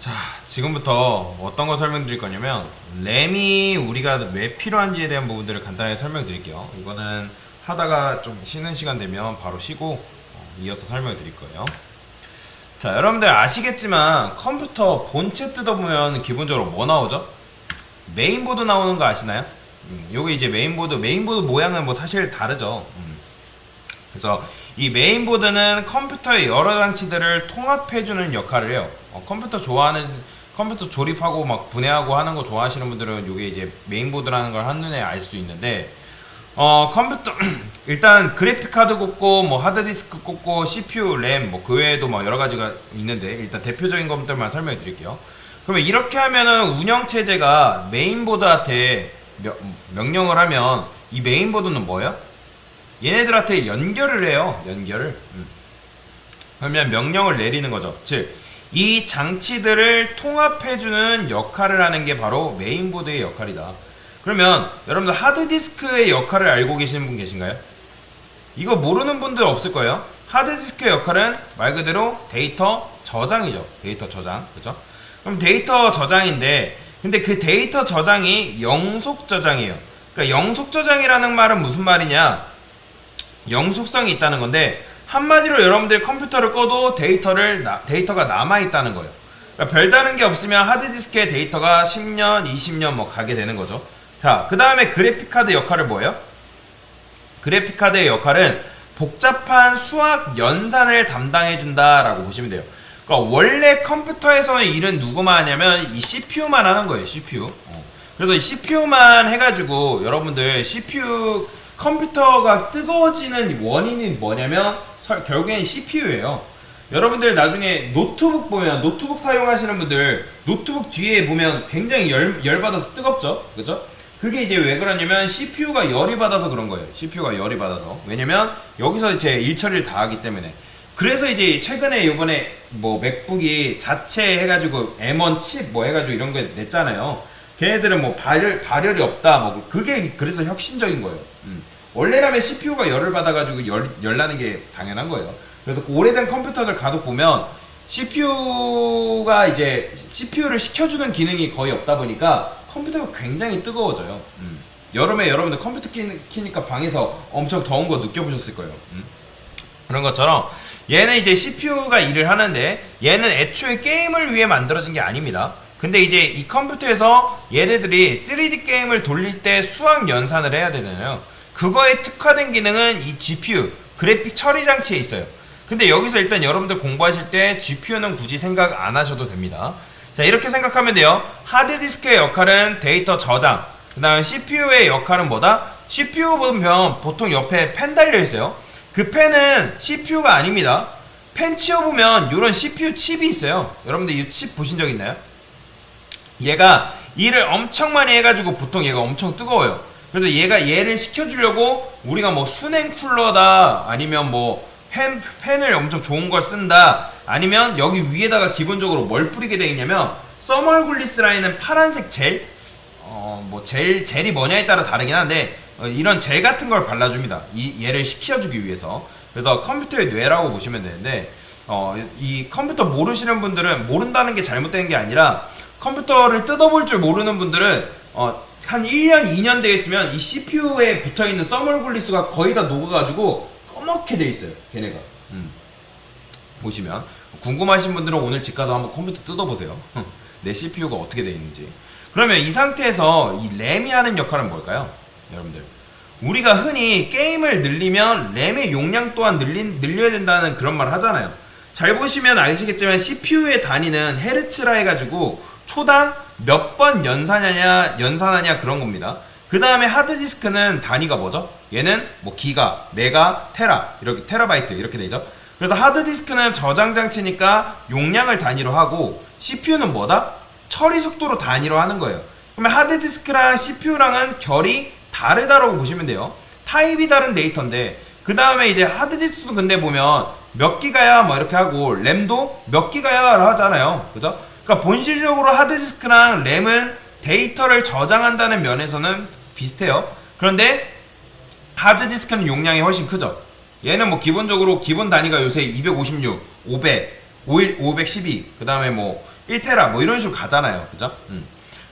자, 지금부터 어떤 거 설명드릴 거냐면 램이 우리가 왜 필요한지에 대한 부분들을 간단하게 설명드릴게요. 이거는 하다가 좀 쉬는 시간 되면 바로 쉬고 이어서 설명드릴 거예요. 자, 여러분들 아시겠지만 컴퓨터 본체 뜯어보면 기본적으로 뭐 나오죠? 메인보드 나오는 거 아시나요? 요게 이제 메인보드 모양은 뭐 사실 다르죠. 그래서 이 메인보드는 컴퓨터의 여러 장치들을 통합해주는 역할을 해요. 컴퓨터 조립하고 막 분해하고 하는 거 좋아하시는 분들은 요게 이제 메인보드라는 걸 한눈에 알 수 있는데, 컴퓨터 일단 그래픽 카드 꼽고 뭐 하드디스크 꼽고 CPU, 램 뭐 그 외에도 뭐 여러 가지가 있는데 일단 대표적인 것들만 설명해 드릴게요. 그러면 이렇게 하면은 운영 체제가 메인보드한테 명령을 하면 이 메인보드는 뭐예요? 얘네들한테 연결을 해요. 연결을. 그러면 명령을 내리는 거죠. 즉, 이 장치들을 통합해주는 역할을 하는 게 바로 메인보드의 역할이다. 그러면 여러분들 하드디스크의 역할을 알고 계시는 분 계신가요? 이거 모르는 분들 없을 거예요. 하드디스크의 역할은 말 그대로 데이터 저장이죠. 데이터 저장. 그죠? 그럼 데이터 저장인데, 근데 그 데이터 저장이 영속 저장이에요. 그러니까 영속 저장이라는 말은 무슨 말이냐? 영속성이 있다는 건데, 한마디로 여러분들 컴퓨터를 꺼도 데이터가 남아있다는 거예요. 그러니까 별다른 게 없으면 하드디스크에 데이터가 10년, 20년 뭐 가게 되는 거죠. 자, 그 다음에 그래픽카드 역할은 뭐예요? 그래픽카드의 역할은 복잡한 수학 연산을 담당해준다라고 보시면 돼요. 그러니까 원래 컴퓨터에서는 일은 누구만 하냐면 이 CPU만 하는 거예요. CPU. 그래서 이 CPU만 해가지고 여러분들 CPU 컴퓨터가 뜨거워지는 원인이 뭐냐면 결국엔 CPU예요. 여러분들 나중에 노트북 보면, 노트북 사용하시는 분들 노트북 뒤에 보면 굉장히 열받아서 뜨겁죠? 그죠? 그게 이제 왜 그러냐면 CPU가 열이 받아서 그런 거예요. CPU가 열이 받아서. 왜냐면 여기서 이제 일처리를 다 하기 때문에. 그래서 이제 최근에 요번에 뭐 맥북이 자체 해가지고 M1 칩 뭐 해가지고 이런 거 냈잖아요. 걔네들은 뭐 발열이 없다 뭐 그게 그래서 혁신적인 거예요. 원래라면 CPU가 열을 받아가지고 열나는 게 당연한 거예요. 그래서 그 오래된 컴퓨터들 가도 보면 CPU가 이제 CPU를 식혀주는 기능이 거의 없다 보니까 컴퓨터가 굉장히 뜨거워져요. 여름에 여러분들 컴퓨터 키니까 방에서 엄청 더운 거 느껴보셨을 거예요. 그런 것처럼 얘는 이제 CPU가 일을 하는데 얘는 애초에 게임을 위해 만들어진 게 아닙니다. 근데 이제 이 컴퓨터에서 얘네들이 3D 게임을 돌릴 때 수학 연산을 해야 되잖아요. 그거에 특화된 기능은 이 GPU, 그래픽 처리 장치에 있어요. 근데 여기서 일단 여러분들 공부하실 때 GPU는 굳이 생각 안 하셔도 됩니다. 자, 이렇게 생각하면 돼요. 하드디스크의 역할은 데이터 저장, 그 다음에 CPU의 역할은 뭐다? CPU 보면 보통 옆에 펜 달려있어요. 그 펜은 CPU가 아닙니다. 펜 치워보면 이런 CPU 칩이 있어요. 여러분들 이 칩 보신 적 있나요? 얘가 일을 엄청 많이 해가지고 보통 얘가 엄청 뜨거워요. 그래서 얘를 식혀주려고 우리가 뭐 수냉 쿨러다, 아니면 뭐 펜을 엄청 좋은 걸 쓴다, 아니면 여기 위에다가 기본적으로 뭘 뿌리게 되어 있냐면 써멀글리스라인은 파란색 젤, 뭐 젤이 뭐냐에 따라 다르긴 한데 이런 젤 같은 걸 발라줍니다. 얘를 식혀주기 위해서. 그래서 컴퓨터의 뇌라고 보시면 되는데, 이 컴퓨터 모르시는 분들은, 모른다는 게 잘못된 게 아니라 컴퓨터를 뜯어볼 줄 모르는 분들은 한 1년, 2년 되어 있으면 이 CPU에 붙어있는 써멀글리스가 거의 다 녹아가지고 검게 돼 있어요. 걔네가. 보시면 궁금하신 분들은 오늘 집 가서 한번 컴퓨터 뜯어보세요. 내 CPU가 어떻게 돼 있는지. 그러면 이 상태에서 이 램이 하는 역할은 뭘까요? 여러분들, 우리가 흔히 게임을 늘리면 램의 용량 또한 늘려야 된다는 그런 말을 하잖아요. 잘 보시면 아시겠지만 CPU의 단위는 헤르츠라 해가지고 초당 몇 번 연산하냐 그런 겁니다. 그 다음에 하드디스크는 단위가 뭐죠? 얘는 뭐 기가, 메가, 테라, 이렇게 테라바이트 이렇게 되죠. 그래서 하드디스크는 저장 장치니까 용량을 단위로 하고, CPU는 뭐다? 처리 속도로 단위로 하는 거예요. 그러면 하드디스크랑 CPU랑은 결이 다르다라고 보시면 돼요. 타입이 다른 데이터인데, 그 다음에 이제 하드디스크도 근데 보면 몇 기가야 뭐 이렇게 하고, 램도 몇 기가야 하잖아요. 그죠? 그러니까 본질적으로 하드디스크랑 램은 데이터를 저장한다는 면에서는 비슷해요. 그런데 하드디스크는 용량이 훨씬 크죠. 얘는 뭐 기본적으로 기본 단위가 요새 256, 500, 512, 그 다음에 뭐 1테라 뭐 이런 식으로 가잖아요. 그죠?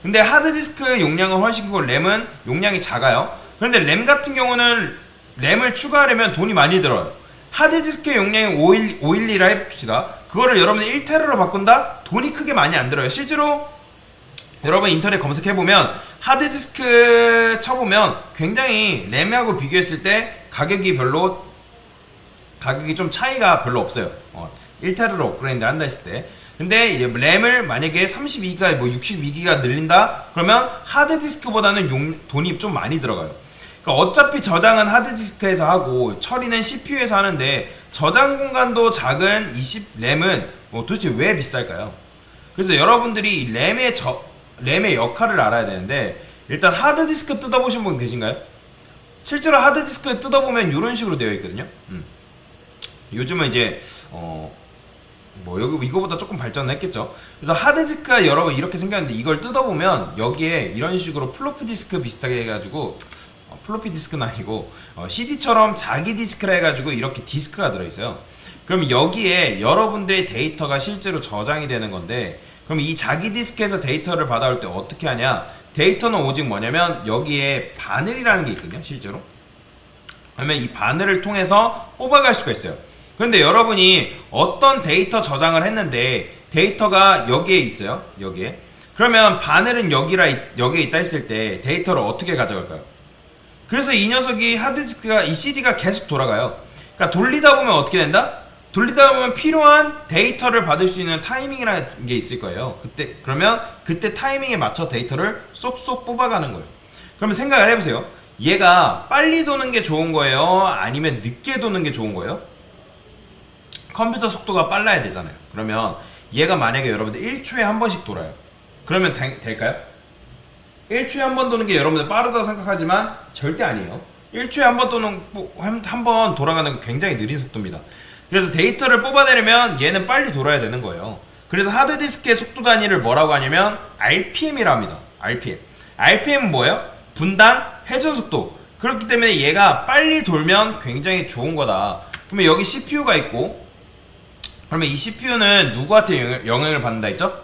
근데 하드디스크 용량은 훨씬 크고 램은 용량이 작아요. 그런데 램 같은 경우는 램을 추가하려면 돈이 많이 들어요. 하드디스크의 용량이 512라 해봅시다. 그거를 여러분이 1테라로 바꾼다? 돈이 크게 많이 안 들어요. 실제로 여러분 인터넷 검색해보면 하드디스크 쳐보면 굉장히 램하고 비교했을 때 가격이 좀 차이가 별로 없어요. 1테라로 업그레이드 한다 했을 때. 근데 램을 만약에 32기가 뭐 62기가 늘린다? 그러면 하드디스크보다는 돈이 좀 많이 들어가요. 그러니까 어차피 저장은 하드디스크에서 하고 처리는 CPU에서 하는데 저장 공간도 작은 램은 도대체 왜 비쌀까요? 그래서 여러분들이 램의 역할을 알아야 되는데 일단 하드디스크 뜯어보신 분 계신가요? 실제로 하드디스크 뜯어보면 이런 식으로 되어 있거든요. 요즘은 이제 이거보다 조금 발전을 했겠죠. 그래서 하드디스크가 여러분 이렇게 생겼는데 이걸 뜯어보면 여기에 이런 식으로 플로피 디스크 비슷하게 해가지고 플로피 디스크는 아니고 CD처럼 자기 디스크라 해가지고 이렇게 디스크가 들어있어요. 그럼 여기에 여러분들의 데이터가 실제로 저장이 되는 건데 그럼 이 자기 디스크에서 데이터를 받아올 때 어떻게 하냐? 데이터는 오직 뭐냐면 여기에 바늘이라는 게 있거든요. 실제로. 그러면 이 바늘을 통해서 뽑아갈 수가 있어요. 그런데 여러분이 어떤 데이터 저장을 했는데 데이터가 여기에 있어요. 여기에. 그러면 바늘은 여기에 있다 했을 때 데이터를 어떻게 가져갈까요? 그래서 이 녀석이 하드디스크가 이 CD가 계속 돌아가요. 그러니까 돌리다 보면 어떻게 된다? 돌리다 보면 필요한 데이터를 받을 수 있는 타이밍이라는 게 있을 거예요. 그러면 그때 타이밍에 맞춰 데이터를 쏙쏙 뽑아가는 거예요. 그러면 생각을 해보세요. 얘가 빨리 도는 게 좋은 거예요? 아니면 늦게 도는 게 좋은 거예요? 컴퓨터 속도가 빨라야 되잖아요. 그러면 얘가 만약에 여러분들 1초에 한 번씩 돌아요. 그러면 될까요? 1초에 한 번 도는 게 여러분들 빠르다고 생각하지만 절대 아니에요. 1초에 한 번 돌아가는 건 굉장히 느린 속도입니다. 그래서 데이터를 뽑아내려면 얘는 빨리 돌아야 되는 거예요. 그래서 하드디스크의 속도 단위를 뭐라고 하냐면 RPM이라 합니다. RPM은 뭐예요? 분당 회전 속도. 그렇기 때문에 얘가 빨리 돌면 굉장히 좋은 거다. 그러면 여기 CPU가 있고 그러면 이 CPU는 누구한테 영향을 받는다 했죠?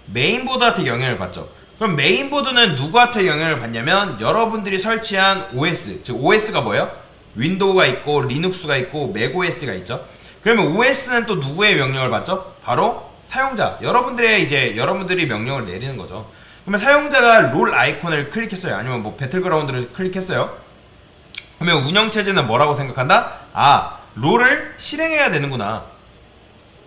메인보드한테 영향을 받죠. 그럼 메인보드는 누구한테 영향을 받냐면 여러분들이 설치한 OS, 즉 OS가 뭐예요? 윈도우가 있고 리눅스가 있고 맥OS가 있죠. 그러면 OS는 또 누구의 명령을 받죠? 바로 사용자. 여러분들이 명령을 내리는 거죠. 그러면 사용자가 롤 아이콘을 클릭했어요. 아니면 뭐 배틀그라운드를 클릭했어요. 그러면 운영체제는 뭐라고 생각한다? 롤을 실행해야 되는구나.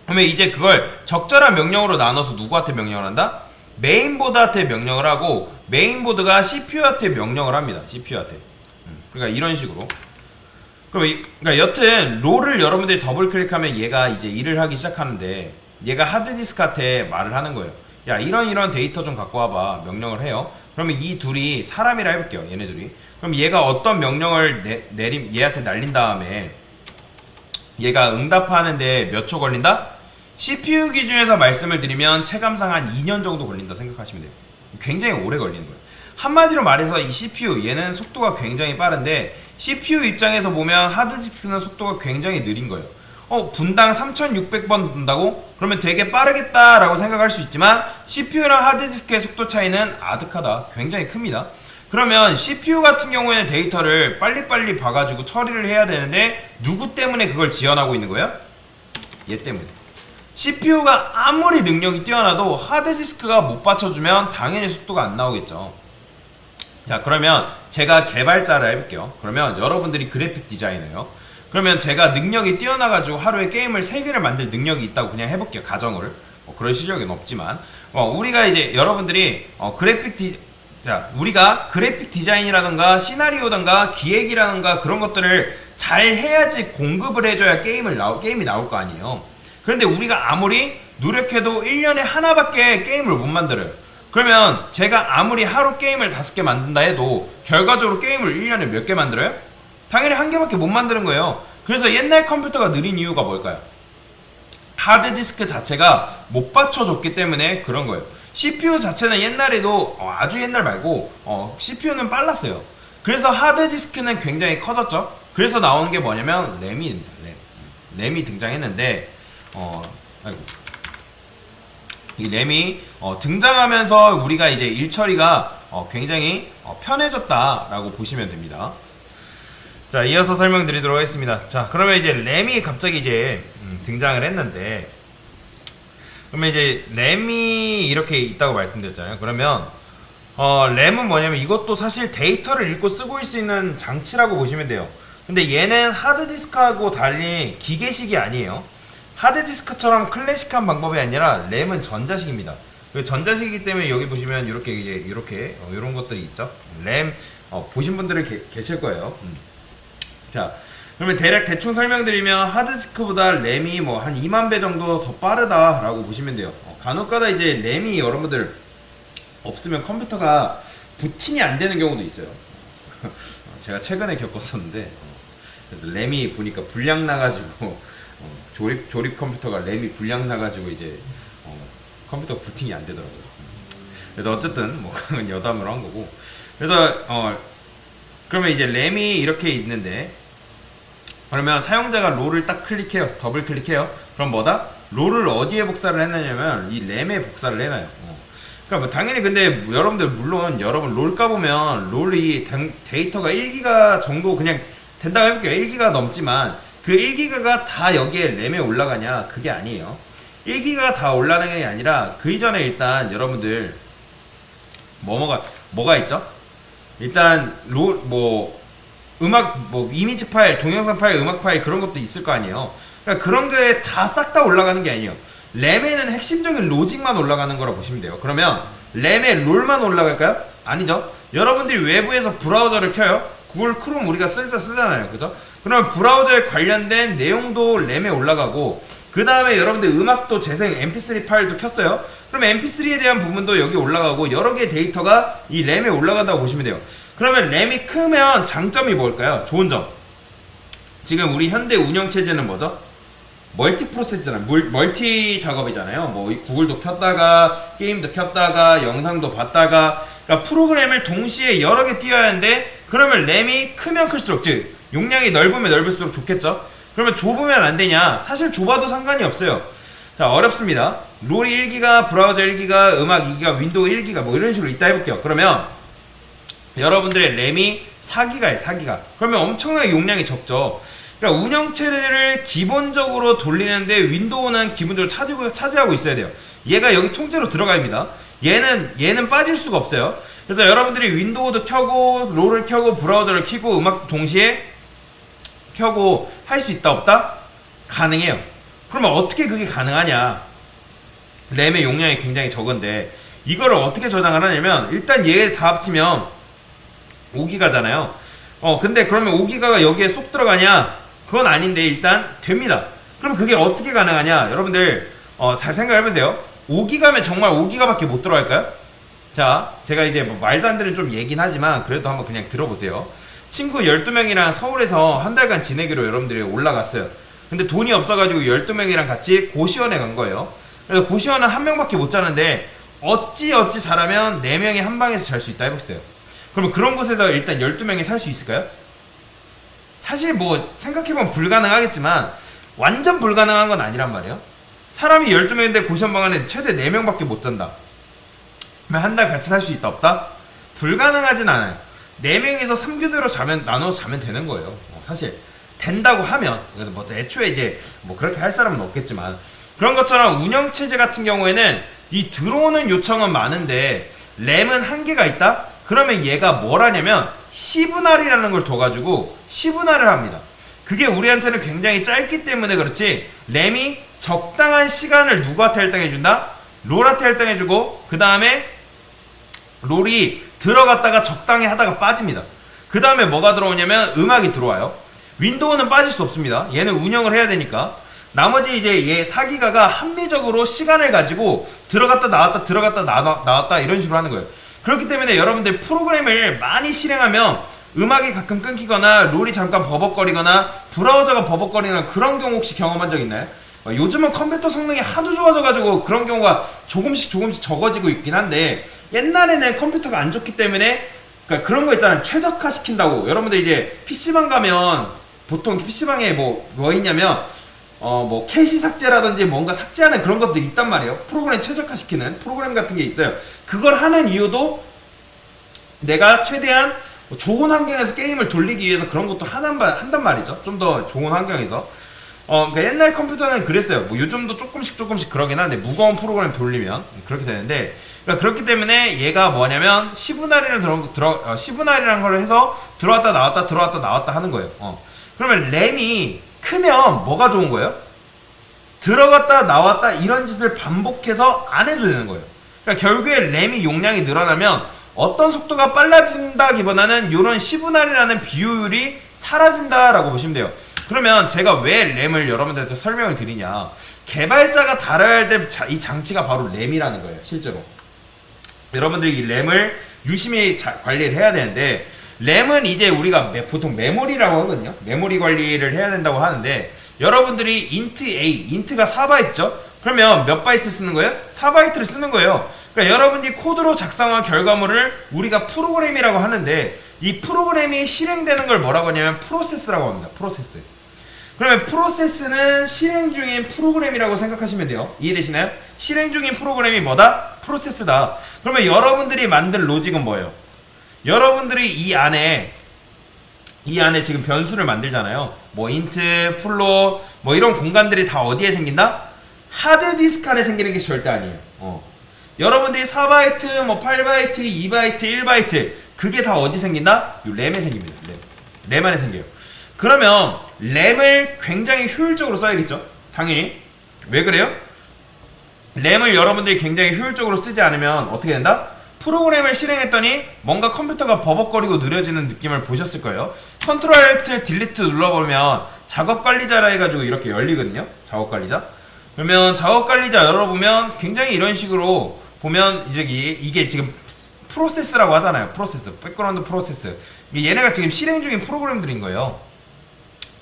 그러면 이제 그걸 적절한 명령으로 나눠서 누구한테 명령을 한다? 메인보드한테 명령을 하고 메인보드가 CPU한테 명령을 합니다. CPU한테. 그러니까 이런 식으로. 그러니까 여튼 롤을 여러분들이 더블 클릭하면 얘가 이제 일을 하기 시작하는데 얘가 하드디스크한테 말을 하는 거예요. 야, 이런 데이터 좀 갖고 와봐. 명령을 해요. 그러면 이 둘이 사람이라 해볼게요. 얘네 둘이. 그럼 얘가 어떤 명령을 얘한테 날린 다음에 얘가 응답하는데 몇 초 걸린다? CPU 기준에서 말씀을 드리면 체감상 한 2년 정도 걸린다 생각하시면 돼요. 굉장히 오래 걸리는 거예요. 한마디로 말해서 이 CPU 얘는 속도가 굉장히 빠른데 CPU 입장에서 보면 하드디스크는 속도가 굉장히 느린 거예요. 분당 3600번 돈다고? 그러면 되게 빠르겠다 라고 생각할 수 있지만 CPU랑 하드디스크의 속도 차이는 아득하다. 굉장히 큽니다. 그러면 CPU 같은 경우에는 데이터를 빨리빨리 봐가지고 처리를 해야 되는데 누구 때문에 그걸 지연하고 있는 거예요? 얘 때문에. CPU가 아무리 능력이 뛰어나도 하드디스크가 못 받쳐주면 당연히 속도가 안 나오겠죠. 자, 그러면 제가 개발자를 해볼게요. 그러면 여러분들이 그래픽 디자이너예요. 그러면 제가 능력이 뛰어나가지고 하루에 게임을 3개를 만들 능력이 있다고 그냥 해볼게요. 가정을. 그럴 실력은 없지만 우리가 이제 여러분들이 우리가 그래픽 디자인이라던가 시나리오던가 기획이라던가 그런 것들을 잘 해야지 공급을 해줘야 게임이 나올 거 아니에요. 그런데 우리가 아무리 노력해도 1년에 하나밖에 게임을 못 만들어요. 그러면 제가 아무리 하루 게임을 5개 만든다 해도 결과적으로 게임을 1년에 몇 개 만들어요? 당연히 1개밖에 못 만드는 거예요. 그래서 옛날 컴퓨터가 느린 이유가 뭘까요? 하드디스크 자체가 못 받쳐줬기 때문에 그런 거예요. CPU 자체는 옛날에도 아주 옛날 말고 CPU는 빨랐어요. 그래서 하드디스크는 굉장히 커졌죠. 그래서 나오는 게 뭐냐면 램이 등장했는데 이 램이 등장하면서 우리가 이제 일 처리가 굉장히 편해졌다라고 보시면 됩니다. 자, 이어서 설명드리도록 하겠습니다. 자, 그러면 이제 램이 갑자기 이제 등장을 했는데, 그러면 이제 램이 이렇게 있다고 말씀드렸잖아요. 그러면 램은 뭐냐면 이것도 사실 데이터를 읽고 쓰고 수 있는 장치라고 보시면 돼요. 근데 얘는 하드디스크하고 달리 기계식이 아니에요. 하드디스크처럼 클래식한 방법이 아니라 램은 전자식입니다. 전자식이기 때문에 여기 보시면 이렇게 이런 것들이 있죠. 램 보신 분들은 계실 거예요. 자, 그러면 대충 설명드리면 하드디스크보다 램이 뭐 한 2만 배 정도 더 빠르다라고 보시면 돼요. 간혹가다 이제 램이 여러분들 없으면 컴퓨터가 부팅이 안 되는 경우도 있어요. 제가 최근에 겪었었는데, 그래서 램이 보니까 불량 나가지고 조립 컴퓨터가 램이 불량 나가지고 이제 컴퓨터 부팅이 안 되더라고요. 그래서 어쨌든 뭐 그건 여담으로 한 거고. 그래서 그러면 이제 램이 이렇게 있는데, 그러면 사용자가 롤을 딱 클릭해요. 더블 클릭해요. 그럼 뭐다? 롤을 어디에 복사를 했느냐면 이 램에 복사를 해놔요. 그러니까 뭐 당연히 근데 여러분들 물론 여러분 롤 까보면 롤이 데이터가 1기가 정도 그냥 된다고 해볼게요. 1기가 넘지만 그 1기가가 다 여기에 램에 올라가냐? 그게 아니에요. 1기가가 다 올라가는 게 아니라 그 이전에 일단 여러분들 뭐가 있죠? 일단 음악 이미지 파일, 동영상 파일, 음악 파일 그런 것도 있을 거 아니에요. 그러니까 그런 게 다 싹 다 올라가는 게 아니에요. 램에는 핵심적인 로직만 올라가는 거라 보시면 돼요. 그러면 램에 롤만 올라갈까요? 아니죠. 여러분들이 외부에서 브라우저를 켜요. 구글 크롬 우리가 쓰잖아요. 그죠? 그러면 브라우저에 관련된 내용도 램에 올라가고, 그 다음에 여러분들 음악도 재생 mp3 파일도 켰어요. 그러면 mp3에 대한 부분도 여기 올라가고 여러 개의 데이터가 이 램에 올라간다고 보시면 돼요. 그러면 램이 크면 장점이 뭘까요? 좋은 점. 지금 우리 현대 운영체제는 뭐죠? 멀티 프로세스잖아요. 멀티 작업이잖아요. 뭐 구글도 켰다가 게임도 켰다가 영상도 봤다가, 그러니까 프로그램을 동시에 여러 개 띄워야 하는데, 그러면 램이 크면 클수록, 즉 용량이 넓으면 넓을수록 좋겠죠. 그러면 좁으면 안 되냐? 사실 좁아도 상관이 없어요. 자, 어렵습니다. 롤이 1기가, 브라우저 1기가, 음악 2기가, 윈도우 1기가 뭐 이런 식으로 이따 해볼게요. 그러면 여러분들의 램이 4기가예요. 4기가. 그러면 엄청나게 용량이 적죠. 그러니까 운영체를 기본적으로 돌리는데 윈도우는 기본적으로 차지하고 있어야 돼요. 얘가 여기 통째로 들어가야 합니다. 얘는 빠질 수가 없어요. 그래서 여러분들이 윈도우도 켜고 롤을 켜고 브라우저를 켜고 음악도 동시에 켜고 할 수 있다 없다? 가능해요. 그러면 어떻게 그게 가능하냐? 램의 용량이 굉장히 적은데 이거를 어떻게 저장을 하냐면, 일단 얘를 다 합치면 5기가잖아요. 근데 그러면 5기가가 여기에 쏙 들어가냐? 그건 아닌데 일단 됩니다. 그럼 그게 어떻게 가능하냐? 여러분들 잘 생각해보세요. 5기가면 정말 5기가밖에 못 들어갈까요? 자, 제가 이제 뭐 말도 안 되는 좀 얘긴 하지만 그래도 한번 그냥 들어보세요. 친구 12명이랑 서울에서 한 달간 지내기로 여러분들이 올라갔어요. 근데 돈이 없어가지고 12명이랑 같이 고시원에 간 거예요. 그래서 고시원은 한 명밖에 못 자는데 어찌 잘하면 4명이 한 방에서 잘 수 있다 해보세요. 그러면 그런 곳에서 일단 12명이 살 수 있을까요? 사실 뭐 생각해보면 불가능하겠지만 완전 불가능한 건 아니란 말이에요. 사람이 12명인데 고시원방 안에 최대 4명밖에 못 잔다. 그러면 한 달 같이 살 수 있다 없다? 불가능하진 않아요. 4명이서 3교대로 나눠서 자면 되는 거예요. 사실 된다고 하면, 뭐 애초에 이제 뭐 그렇게 할 사람은 없겠지만, 그런 것처럼 운영체제 같은 경우에는 이 들어오는 요청은 많은데 램은 한계가 있다? 그러면 얘가 뭘 하냐면 시분할이라는 걸 둬가지고 시분할을 합니다. 그게 우리한테는 굉장히 짧기 때문에 그렇지, 램이 적당한 시간을 누구한테 할당해준다? 롤한테 할당해주고, 그 다음에 롤이 들어갔다가 적당히 하다가 빠집니다. 그 다음에 뭐가 들어오냐면 음악이 들어와요. 윈도우는 빠질 수 없습니다. 얘는 운영을 해야 되니까. 나머지 이제 얘 4기가가 합리적으로 시간을 가지고 들어갔다 나왔다 들어갔다 나왔다 이런 식으로 하는 거예요. 그렇기 때문에 여러분들 프로그램을 많이 실행하면 음악이 가끔 끊기거나 롤이 잠깐 버벅거리거나 브라우저가 버벅거리는 그런 경우 혹시 경험한 적 있나요? 요즘은 컴퓨터 성능이 하도 좋아져가지고 그런 경우가 조금씩 적어지고 있긴 한데, 옛날에는 컴퓨터가 안 좋기 때문에 그러니까 그런 거 있잖아요. 최적화 시킨다고. 여러분들 이제 PC방 가면 보통 PC방에 뭐 있냐면 뭐 캐시 삭제라든지 뭔가 삭제하는 그런 것도 있단 말이에요. 프로그램 최적화시키는 프로그램 같은 게 있어요. 그걸 하는 이유도 내가 최대한 좋은 환경에서 게임을 돌리기 위해서 그런 것도 한단 말이죠. 좀 더 좋은 환경에서. 그러니까 옛날 컴퓨터는 그랬어요. 뭐 요즘도 조금씩 그러긴 한데 무거운 프로그램 돌리면 그렇게 되는데, 그러니까 그렇기 때문에 얘가 뭐냐면 시분할이라는 걸 해서 들어왔다 나왔다 하는 거예요. 그러면 램이 크면 뭐가 좋은 거예요? 들어갔다 나왔다 이런 짓을 반복해서 안 해도 되는 거예요. 그러니까 결국에 램이 용량이 늘어나면 어떤 속도가 빨라진다기보다는 이런 시분할이라는 비효율이 사라진다라고 보시면 돼요. 그러면 제가 왜 램을 여러분들한테 설명을 드리냐, 개발자가 달아야 될 이 장치가 바로 램이라는 거예요. 실제로 여러분들이 이 램을 유심히 관리를 해야 되는데, 램은 이제 우리가 보통 메모리라고 하거든요. 메모리 관리를 해야 된다고 하는데, 여러분들이 int A, int가 4바이트죠? 그러면 몇 바이트 쓰는 거예요? 4바이트를 쓰는 거예요. 그러니까 여러분들이 코드로 작성한 결과물을 우리가 프로그램이라고 하는데, 이 프로그램이 실행되는 걸 뭐라고 하냐면 프로세스라고 합니다. 프로세스. 그러면 프로세스는 실행 중인 프로그램이라고 생각하시면 돼요. 이해되시나요? 실행 중인 프로그램이 뭐다? 프로세스다. 그러면 여러분들이 만든 로직은 뭐예요? 여러분들이 이 안에 지금 변수를 만들잖아요. 뭐 int, float, 뭐 이런 공간들이 다 어디에 생긴다? 하드디스크 안에 생기는 게 절대 아니에요. 여러분들이 4바이트, 뭐 8바이트, 2바이트, 1바이트 그게 다 어디 생긴다? 이 램에 생깁니다. 램 안에 생겨요. 그러면 램을 굉장히 효율적으로 써야겠죠? 당연히. 왜 그래요? 램을 여러분들이 굉장히 효율적으로 쓰지 않으면 어떻게 된다? 프로그램을 실행했더니 뭔가 컴퓨터가 버벅거리고 느려지는 느낌을 보셨을 거예요. 컨트롤 Alt 딜리트 눌러보면 작업관리자라 해가지고 이렇게 열리거든요. 작업관리자. 그러면 작업관리자 열어보면 굉장히 이런 식으로 보면 이게 지금 프로세스라고 하잖아요. 프로세스, 백그라운드 프로세스. 얘네가 지금 실행 중인 프로그램들인 거예요.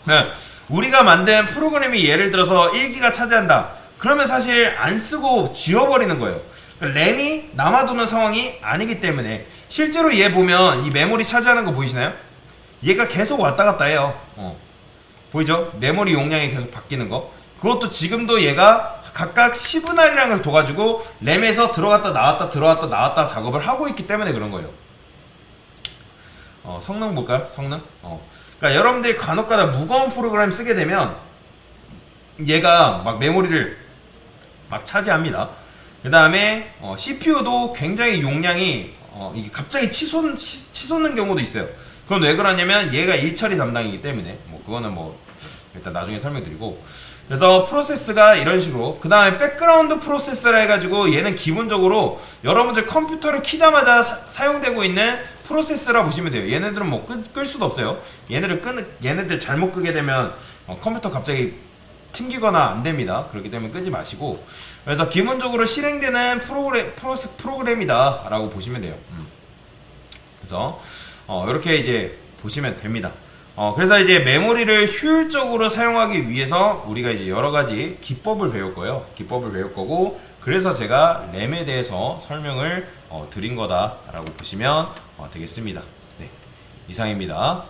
네. 우리가 만든 프로그램이 예를 들어서 1기가 차지한다. 그러면 사실 안 쓰고 지워버리는 거예요. 램이 남아도는 상황이 아니기 때문에, 실제로 얘 보면 이 메모리 차지하는 거 보이시나요? 얘가 계속 왔다 갔다 해요. 보이죠? 메모리 용량이 계속 바뀌는 거. 그것도 지금도 얘가 각각 시분할이라는 걸 둬가지고 램에서 들어갔다 나왔다 작업을 하고 있기 때문에 그런 거예요. 성능 볼까요? 성능? 그러니까 여러분들이 간혹가다 무거운 프로그램 쓰게 되면 얘가 막 메모리를 막 차지합니다. 그 다음에 CPU도 굉장히 용량이 이게 갑자기 치솟는 경우도 있어요. 그건 왜 그러냐면 얘가 일처리 담당이기 때문에, 뭐 그거는 뭐 일단 나중에 설명드리고. 그래서 프로세스가 이런 식으로, 그 다음에 백그라운드 프로세스라 해가지고 얘는 기본적으로 여러분들 컴퓨터를 키자마자 사용되고 있는 프로세스라 보시면 돼요. 얘네들은 뭐 끌 수도 없어요. 얘네들 잘못 끄게 되면 컴퓨터 갑자기 튕기거나 안 됩니다. 그렇기 때문에 끄지 마시고. 그래서 기본적으로 실행되는 프로그램이다 라고 보시면 돼요. 그래서 이렇게 이제 보시면 됩니다. 그래서 이제 메모리를 효율적으로 사용하기 위해서 우리가 이제 여러 가지 기법을 배울 거예요. 기법을 배울 거고, 그래서 제가 램에 대해서 설명을 드린 거다라고 보시면 되겠습니다. 네, 이상입니다.